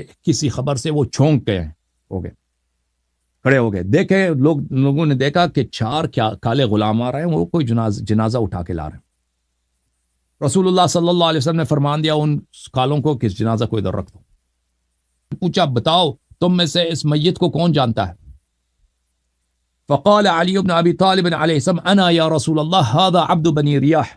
کہ کسی خبر سے وہ چونک گئے ہو گئے، کھڑے ہو گئے، دیکھے لوگوں نے دیکھا کہ 4 کالے غلام آ رہے ہیں، وہ کوئی جنازہ اٹھا کے لا رہے ہیں۔ رسول اللہ صلی اللہ علیہ وسلم نے فرمان دیا ان کالوں کو کہ اس جنازہ کو ادھر رکھ دو۔ پوچھا بتاؤ تم میں سے اس میت کو کون جانتا ہے؟ فقال علی بن ابی طالب علیہ السلام انا یا رسول اللہ هذا عبد بنی ریاح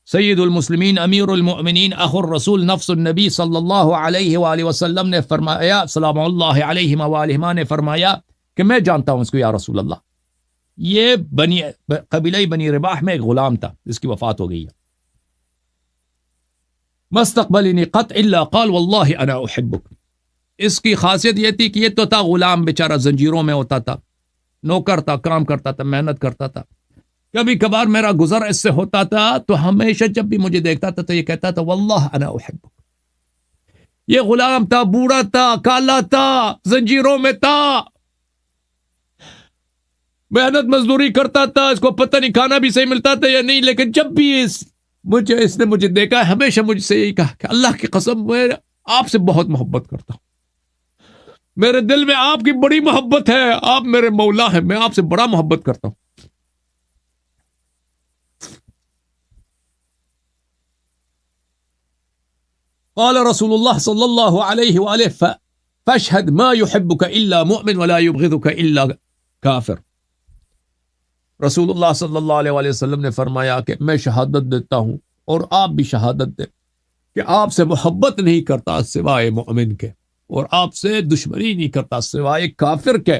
سید المسلمین امیر المؤمنین اخو الرسول نفس النبی صلی اللہ علیہ وآلہ وسلم نے فرمایا، سلام اللہ علیہ وآلہ نے فرمایا کہ میں جانتا ہوں اس کو یا رسول اللہ، یہ قبیلہ بنی رباح میں ایک غلام تھا جس کی وفات ہو گئی ہے۔ مستقبلنی قط الا قال واللہ انا احبک، اس کی خاصیت یہ تھی کہ یہ تو تھا غلام بیچارہ، زنجیروں میں ہوتا تھا، نوکر تھا، کام کرتا تھا، محنت کرتا تھا، کبھی کبھار میرا گزر اس سے ہوتا تھا تو ہمیشہ جب بھی مجھے دیکھتا تھا تو یہ کہتا تھا واللہ انا احبک۔ یہ غلام تھا، بوڑھا تھا، کالا تھا، زنجیروں میں تھا، محنت مزدوری کرتا تھا، اس کو پتہ نہیں کھانا بھی صحیح ملتا تھا یا نہیں، لیکن جب بھی اس نے مجھے دیکھا ہمیشہ مجھ سے یہی کہا کہ اللہ کی قسم میں آپ سے بہت محبت کرتا ہوں، میرے دل میں آپ کی بڑی محبت ہے، آپ میرے مولا ہیں، میں آپ سے بڑا محبت کرتا ہوں۔ قال رسول اللہ صلی اللہ علیہ وآلہ فاشهد ما يحبك الا مؤمن ولا يبغضك الا کافر۔ رسول اللہ صلی اللہ علیہ وآلہ وسلم نے فرمایا کہ میں شہادت دیتا ہوں اور آپ بھی شہادت دیں کہ آپ سے محبت نہیں کرتا سوائے مومن کے، اور آپ سے دشمنی نہیں کرتا سوائے کافر کے۔